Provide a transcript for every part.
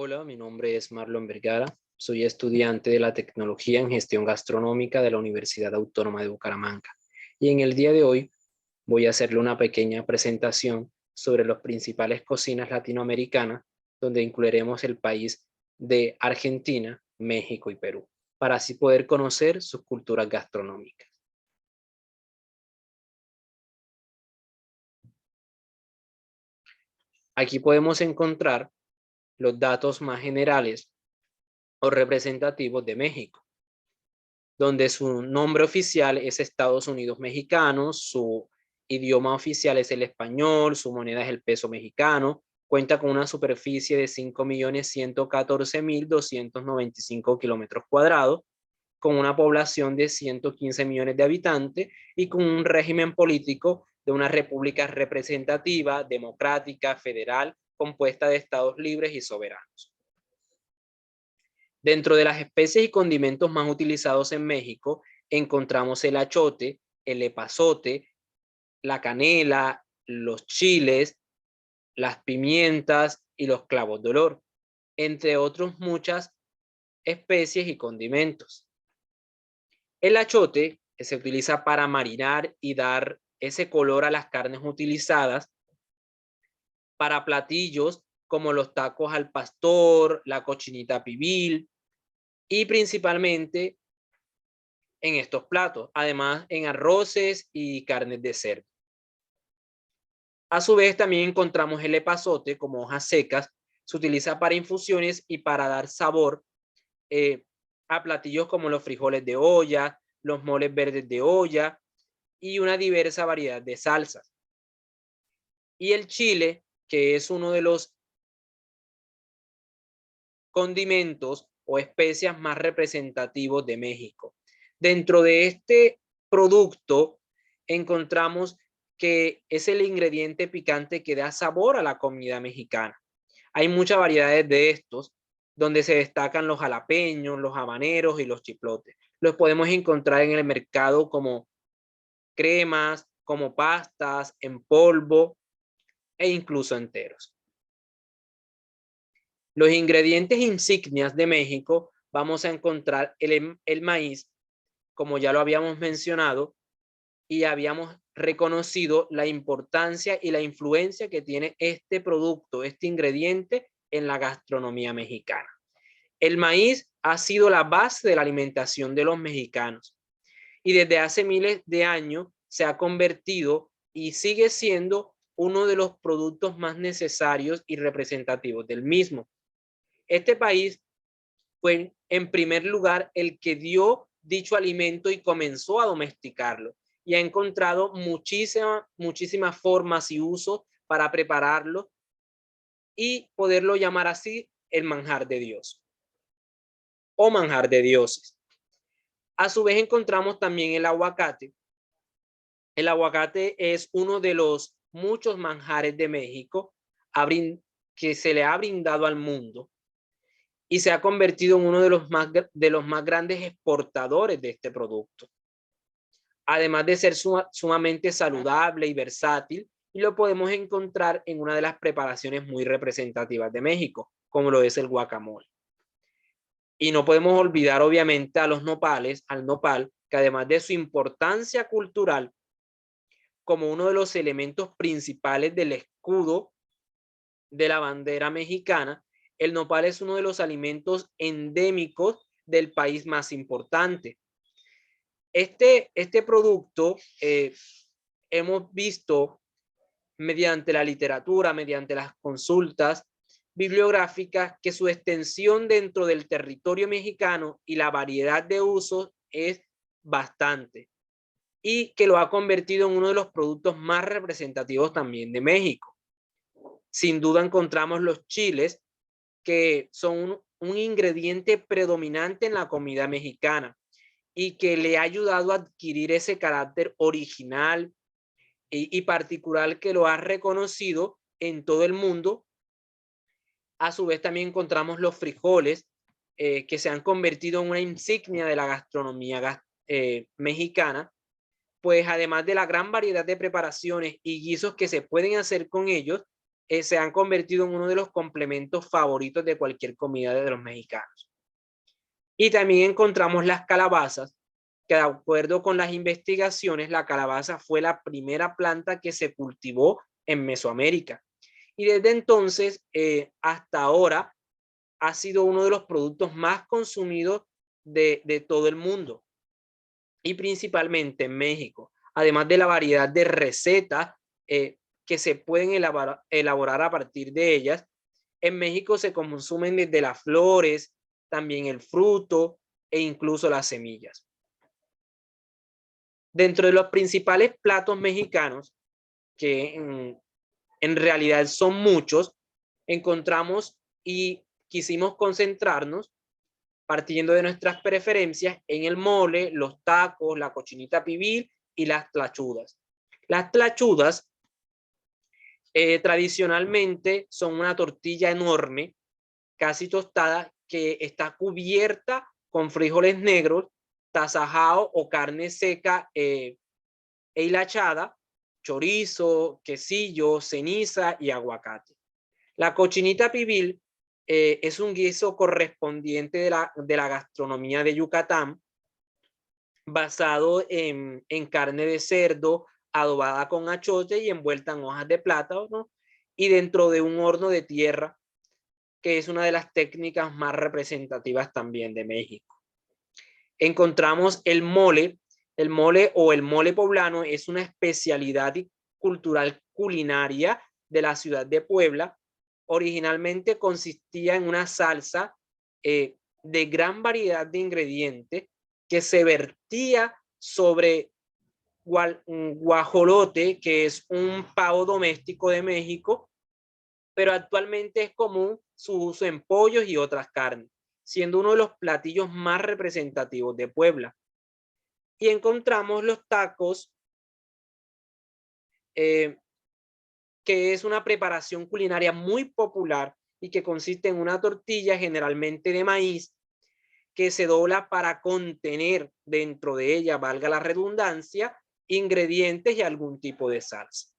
Hola, mi nombre es Marlon Vergara. Soy estudiante de la Tecnología en Gestión Gastronómica de la Universidad Autónoma de Bucaramanga. Y en el día de hoy voy a hacerle una pequeña presentación sobre las principales cocinas latinoamericanas, donde incluiremos el país de Argentina, México y Perú, para así poder conocer sus culturas gastronómicas. Aquí podemos encontrar los datos más generales o representativos de México, donde su nombre oficial es Estados Unidos Mexicanos, su idioma oficial es el español, su moneda es el peso mexicano, cuenta con una superficie de 5.114.295 kilómetros cuadrados, con una población de 115 millones de habitantes y con un régimen político de una república representativa, democrática, federal, compuesta de estados libres y soberanos. Dentro de las especies y condimentos más utilizados en México, encontramos el achote, el epazote, la canela, los chiles, las pimientas y los clavos de olor, entre otros muchas especies y condimentos. El achote, que se utiliza para marinar y dar ese color a las carnes utilizadas, para platillos como los tacos al pastor, la cochinita pibil, y principalmente en estos platos, además en arroces y carnes de cerdo. A su vez también encontramos el epazote como hojas secas, se utiliza para infusiones y para dar sabor a platillos como los frijoles de olla, los moles verdes de olla y una diversa variedad de salsas. Y el chile, que es uno de los condimentos o especias más representativos de México. Dentro de este producto encontramos que es el ingrediente picante que da sabor a la comida mexicana. Hay muchas variedades de estos, donde se destacan los jalapeños, los habaneros y los chiplotes. Los podemos encontrar en el mercado como cremas, como pastas, en polvo e incluso enteros. Los ingredientes insignias de México, vamos a encontrar el maíz, como ya lo habíamos mencionado, y habíamos reconocido la importancia y la influencia que tiene este producto, este ingrediente en la gastronomía mexicana. El maíz ha sido la base de la alimentación de los mexicanos y desde hace miles de años se ha convertido y sigue siendo uno de los productos más necesarios y representativos del mismo. Este país fue en primer lugar el que dio dicho alimento y comenzó a domesticarlo y ha encontrado muchísimas formas y usos para prepararlo y poderlo llamar así el manjar de Dios o manjar de dioses. A su vez encontramos también el aguacate. El aguacate es uno de los muchos manjares de México que se le ha brindado al mundo y se ha convertido en uno de los más grandes exportadores de este producto. Además de ser sumamente saludable y versátil, y lo podemos encontrar en una de las preparaciones muy representativas de México, como lo es el guacamole. Y no podemos olvidar obviamente a los nopales, al nopal, que además de su importancia cultural como uno de los elementos principales del escudo de la bandera mexicana, el nopal es uno de los alimentos endémicos del país más importante. Este producto hemos visto mediante la literatura, mediante las consultas bibliográficas, que su extensión dentro del territorio mexicano y la variedad de usos es bastante y que lo ha convertido en uno de los productos más representativos también de México. Sin duda encontramos los chiles, que son un ingrediente predominante en la comida mexicana y que le ha ayudado a adquirir ese carácter original y particular que lo ha reconocido en todo el mundo. A su vez también encontramos los frijoles, que se han convertido en una insignia de la gastronomía mexicana, pues además de la gran variedad de preparaciones y guisos que se pueden hacer con ellos, se han convertido en uno de los complementos favoritos de cualquier comida de los mexicanos. Y también encontramos las calabazas, que de acuerdo con las investigaciones, la calabaza fue la primera planta que se cultivó en Mesoamérica. Y desde entonces hasta ahora ha sido uno de los productos más consumidos de todo el mundo y principalmente en México, además de la variedad de recetas que se pueden elaborar a partir de ellas. En México se consumen desde las flores, también el fruto e incluso las semillas. Dentro de los principales platos mexicanos, que en realidad son muchos, encontramos y quisimos concentrarnos partiendo de nuestras preferencias en el mole, los tacos, la cochinita pibil y las tlachudas. Las tlachudas tradicionalmente son una tortilla enorme, casi tostada, que está cubierta con frijoles negros, tasajado o carne seca e hilachada, chorizo, quesillo, ceniza y aguacate. La cochinita pibil es un guiso correspondiente de la gastronomía de Yucatán, basado en carne de cerdo, adobada con achote y envuelta en hojas de plátano, ¿no? Y dentro de un horno de tierra, que es una de las técnicas más representativas también de México. Encontramos el mole o el mole poblano es una especialidad cultural culinaria de la ciudad de Puebla. Originalmente consistía en una salsa de gran variedad de ingredientes que se vertía sobre guajolote, que es un pavo doméstico de México, pero actualmente es común su uso en pollos y otras carnes, siendo uno de los platillos más representativos de Puebla. Y encontramos los tacos, que es una preparación culinaria muy popular y que consiste en una tortilla generalmente de maíz que se dobla para contener dentro de ella, valga la redundancia, ingredientes y algún tipo de salsa.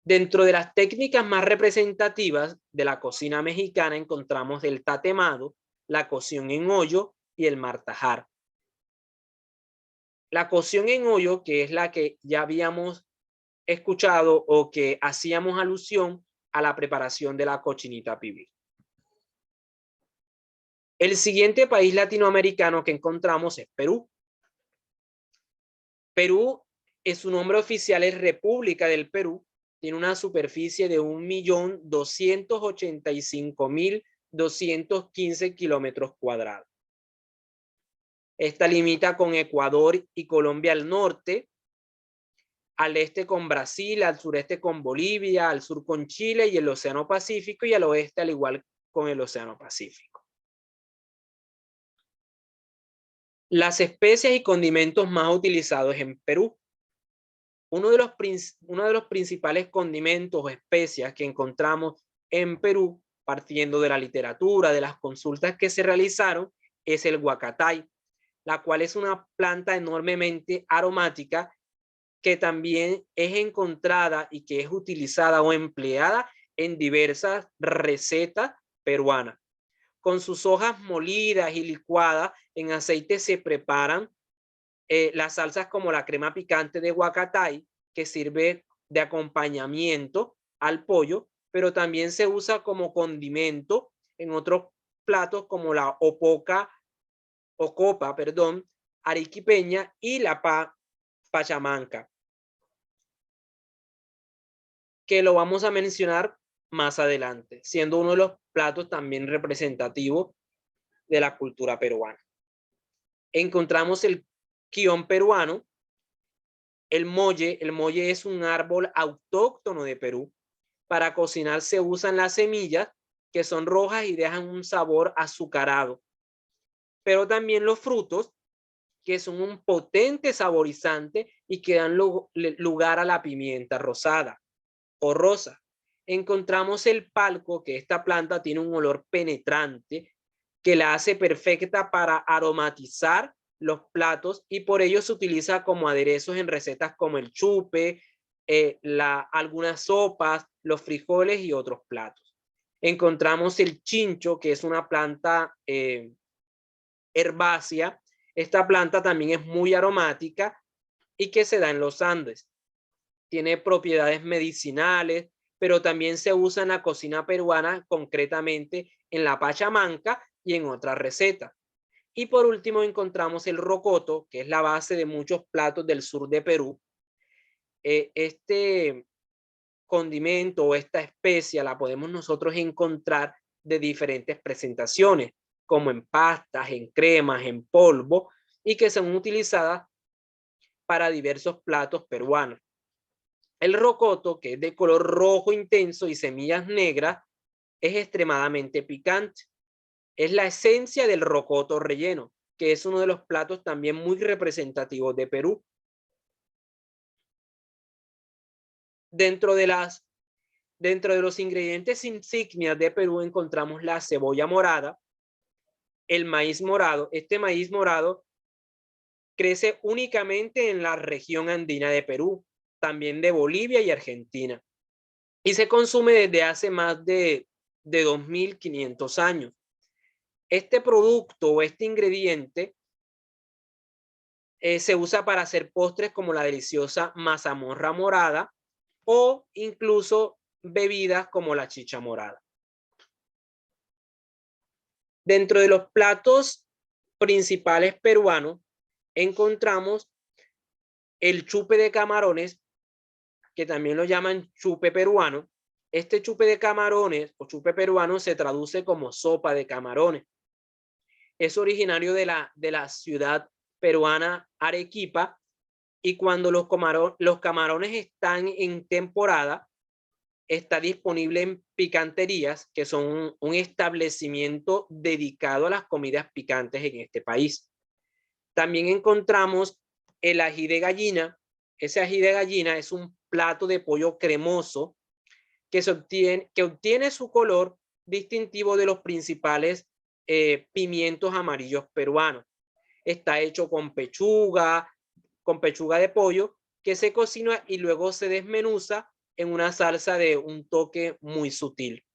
Dentro de las técnicas más representativas de la cocina mexicana encontramos el tatemado, la cocción en hoyo y el martajar. La cocción en hoyo, que es la que ya habíamos escuchado o que hacíamos alusión a la preparación de la cochinita pibil. El siguiente país latinoamericano que encontramos es Perú. Perú, su nombre oficial es República del Perú, tiene una superficie de 1.285.215 kilómetros cuadrados. Esta limita con Ecuador y Colombia al norte, al este con Brasil, al sureste con Bolivia, al sur con Chile y el Océano Pacífico, y al oeste al igual con el Océano Pacífico. Las especias y condimentos más utilizados en Perú. Uno de los principales condimentos o especias que encontramos en Perú, partiendo de la literatura, de las consultas que se realizaron, es el huacatay, la cual es una planta enormemente aromática que también es encontrada y que es utilizada o empleada en diversas recetas peruanas. Con sus hojas molidas y licuadas en aceite se preparan las salsas como la crema picante de huacatay, que sirve de acompañamiento al pollo, pero también se usa como condimento en otros platos como la ocopa, arequipeña y la pachamanca, que lo vamos a mencionar más adelante, siendo uno de los platos también representativos de la cultura peruana. Encontramos el quión peruano. El molle es un árbol autóctono de Perú. Para cocinar se usan las semillas, que son rojas y dejan un sabor azucarado, pero también los frutos, que son un potente saborizante y que dan lugar a la pimienta rosada o rosa. Encontramos el palco, que esta planta tiene un olor penetrante que la hace perfecta para aromatizar los platos y por ello se utiliza como aderezos en recetas como el chupe, algunas sopas, los frijoles y otros platos. Encontramos el chincho, que es una planta herbácea. Esta planta también es muy aromática y que se da en los Andes. Tiene propiedades medicinales, pero también se usa en la cocina peruana, concretamente en la pachamanca y en otras recetas. Y por último encontramos el rocoto, que es la base de muchos platos del sur de Perú. Este condimento o esta especia la podemos nosotros encontrar de diferentes presentaciones, como en pastas, en cremas, en polvo, y que son utilizadas para diversos platos peruanos. El rocoto, que es de color rojo intenso y semillas negras, es extremadamente picante. Es la esencia del rocoto relleno, que es uno de los platos también muy representativos de Perú. Dentro de los ingredientes insignias de Perú encontramos la cebolla morada, el maíz morado. Este maíz morado crece únicamente en la región andina de Perú, también de Bolivia y Argentina, y se consume desde hace más de 2500 años. Este producto o este ingrediente se usa para hacer postres como la deliciosa mazamorra morada o incluso bebidas como la chicha morada. Dentro de los platos principales peruanos encontramos el chupe de camarones, que también lo llaman chupe peruano. Este chupe de camarones o chupe peruano se traduce como sopa de camarones. Es originario de la ciudad peruana Arequipa, y cuando los camarones están en temporada, está disponible en picanterías, que son un establecimiento dedicado a las comidas picantes en este país. También encontramos el ají de gallina. Ese ají de gallina es un plato de pollo cremoso que obtiene su color distintivo de los principales pimientos amarillos peruanos. Está hecho con pechuga de pollo, que se cocina y luego se desmenuza en una salsa de un toque muy sutil.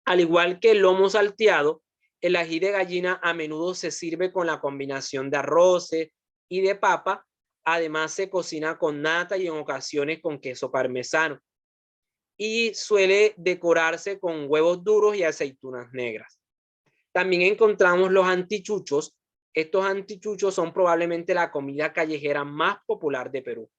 Al igual que el lomo salteado, el ají de gallina a menudo se sirve con la combinación de arroces y de papa. Además se cocina con nata y en ocasiones con queso parmesano. Y suele decorarse con huevos duros y aceitunas negras. También encontramos los antichuchos. Estos antichuchos son probablemente la comida callejera más popular de Perú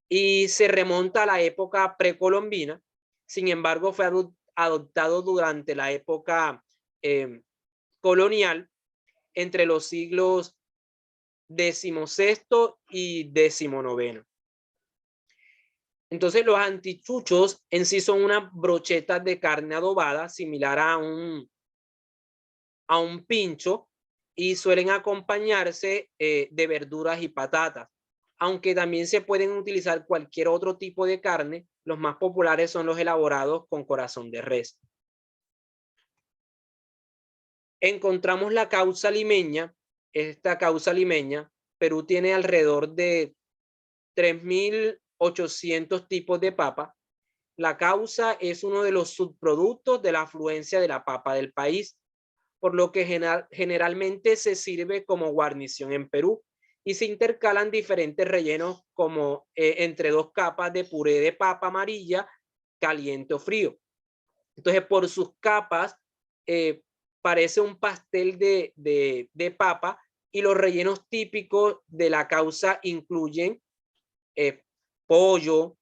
y se remonta a la época precolombina. Sin embargo, fue adoptado durante la época colonial entre los siglos XVI y XIX. Entonces, los antichuchos en sí son unas brochetas de carne adobada similar a un pincho, y suelen acompañarse de verduras y patatas, aunque también se pueden utilizar cualquier otro tipo de carne. Los más populares son los elaborados con corazón de res. Encontramos la causa limeña. Esta causa limeña, Perú tiene alrededor de 3800 tipos de papa. La causa es uno de los subproductos de la afluencia de la papa del país, por lo que generalmente se sirve como guarnición en Perú y se intercalan diferentes rellenos como entre dos capas de puré de papa amarilla, caliente o frío. Entonces, por sus capas, parece un pastel de papa, y los rellenos típicos de la causa incluyen pollo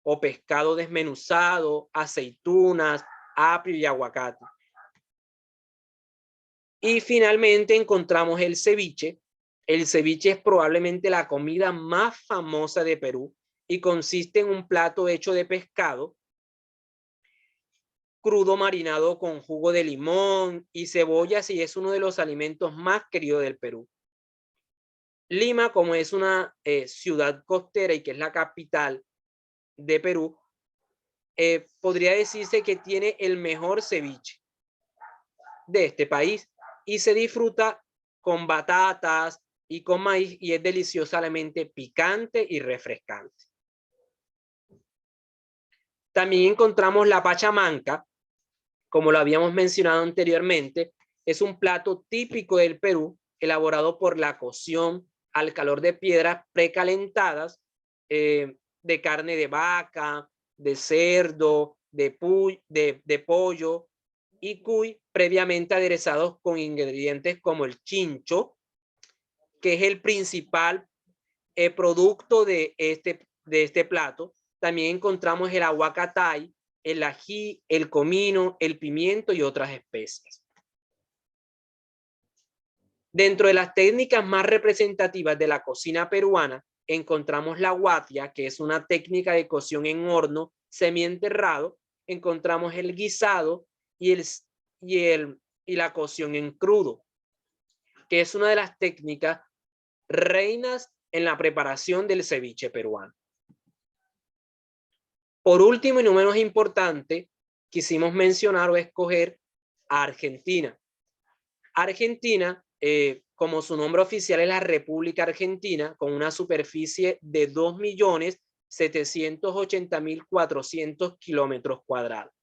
o pescado desmenuzado, aceitunas, apio y aguacate. Y finalmente encontramos el ceviche. El ceviche es probablemente la comida más famosa de Perú y consiste en un plato hecho de pescado crudo marinado con jugo de limón y cebollas, y es uno de los alimentos más queridos del Perú. Lima, como es una ciudad costera y que es la capital de Perú, podría decirse que tiene el mejor ceviche de este país y se disfruta con batatas y con maíz, y es deliciosamente picante y refrescante. También encontramos la pachamanca, como lo habíamos mencionado anteriormente, es un plato típico del Perú, elaborado por la cocción al calor de piedras precalentadas de carne de vaca, de cerdo, de pollo y cuy, previamente aderezados con ingredientes como el chincho, que es el principal producto de este plato. También encontramos el aguacatay, el ají, el comino, el pimiento y otras especias. Dentro de las técnicas más representativas de la cocina peruana, encontramos la guatia, que es una técnica de cocción en horno semienterrado. Encontramos el guisado y la cocción en crudo, que es una de las técnicas reinas en la preparación del ceviche peruano. Por último y no menos importante, quisimos mencionar o escoger a Argentina. Argentina, como su nombre oficial es la República Argentina, con una superficie de 2.780.400 kilómetros cuadrados.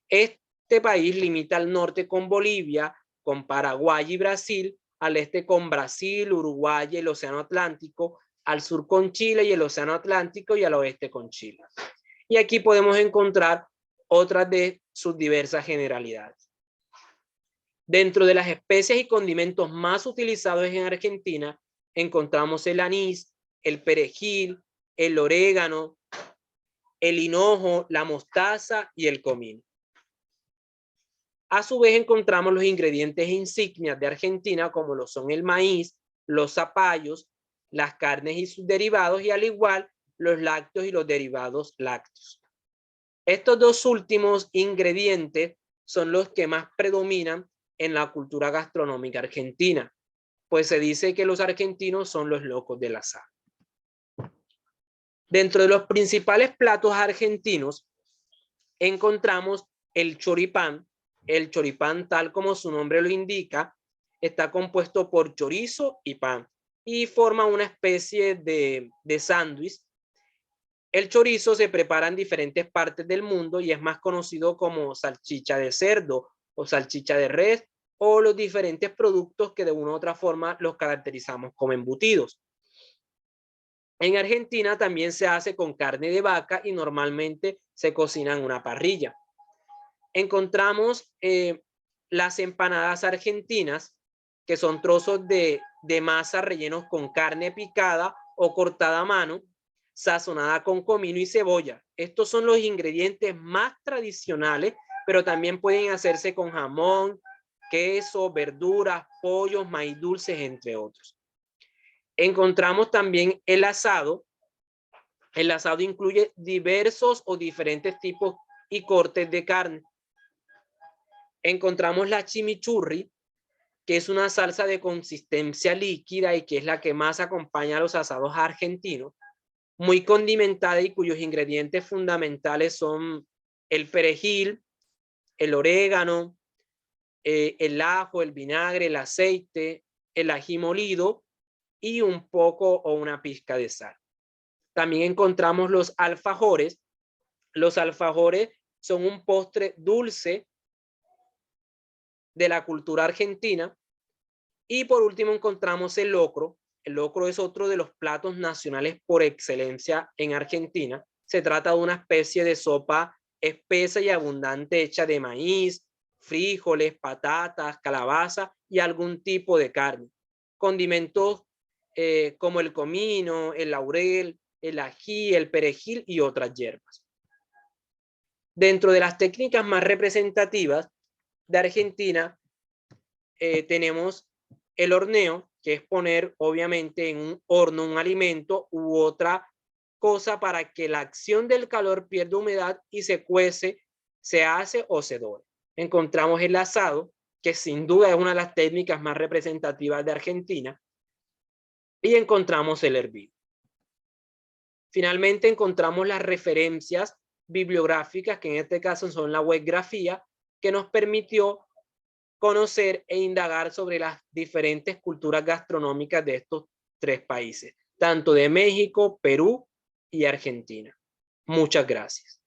Este país limita al norte con Bolivia, con Paraguay y Brasil, al este con Brasil, Uruguay y el Océano Atlántico, al sur con Chile y el Océano Atlántico y al oeste con Chile. Y aquí podemos encontrar otras de sus diversas generalidades. Dentro de las especias y condimentos más utilizados en Argentina, encontramos el anís, el perejil, el orégano, el hinojo, la mostaza y el comino. A su vez encontramos los ingredientes insignias de Argentina, como lo son el maíz, los zapallos, las carnes y sus derivados, y al igual los lácteos y los derivados lácteos. Estos dos últimos ingredientes son los que más predominan en la cultura gastronómica argentina, pues se dice que los argentinos son los locos del asado. Dentro de los principales platos argentinos encontramos el choripán. El choripán, tal como su nombre lo indica, está compuesto por chorizo y pan y forma una especie de sándwich. El chorizo se prepara en diferentes partes del mundo y es más conocido como salchicha de cerdo o salchicha de res, o los diferentes productos que de una u otra forma los caracterizamos como embutidos. En Argentina también se hace con carne de vaca y normalmente se cocina en una parrilla. Encontramos las empanadas argentinas, que son trozos de masa rellenos con carne picada o cortada a mano, sazonada con comino y cebolla. Estos son los ingredientes más tradicionales, pero también pueden hacerse con jamón, queso, verduras, pollos, maíz dulces, entre otros. Encontramos también el asado. El asado incluye diversos o diferentes tipos y cortes de carne. Encontramos la chimichurri, que es una salsa de consistencia líquida y que es la que más acompaña a los asados argentinos, muy condimentada y cuyos ingredientes fundamentales son el perejil, el orégano, el ajo, el vinagre, el aceite, el ají molido y un poco o una pizca de sal. También encontramos los alfajores. Los alfajores son un postre dulce de la cultura argentina. Y por último encontramos el locro. El locro es otro de los platos nacionales por excelencia en Argentina. Se trata de una especie de sopa espesa y abundante hecha de maíz, frijoles, patatas, calabaza y algún tipo de carne. Condimentos como el comino, el laurel, el ají, el perejil y otras hierbas. Dentro de las técnicas más representativas de Argentina tenemos el horneo, que es poner obviamente en un horno un alimento u otra cosa para que la acción del calor pierda humedad y se cuece, se hace o se dore. Encontramos el asado, que sin duda es una de las técnicas más representativas de Argentina, y encontramos el hervido. Finalmente encontramos las referencias bibliográficas, que en este caso son la webgrafía, que nos permitió conocer e indagar sobre las diferentes culturas gastronómicas de estos tres países, tanto de México, Perú y Argentina. Muchas gracias.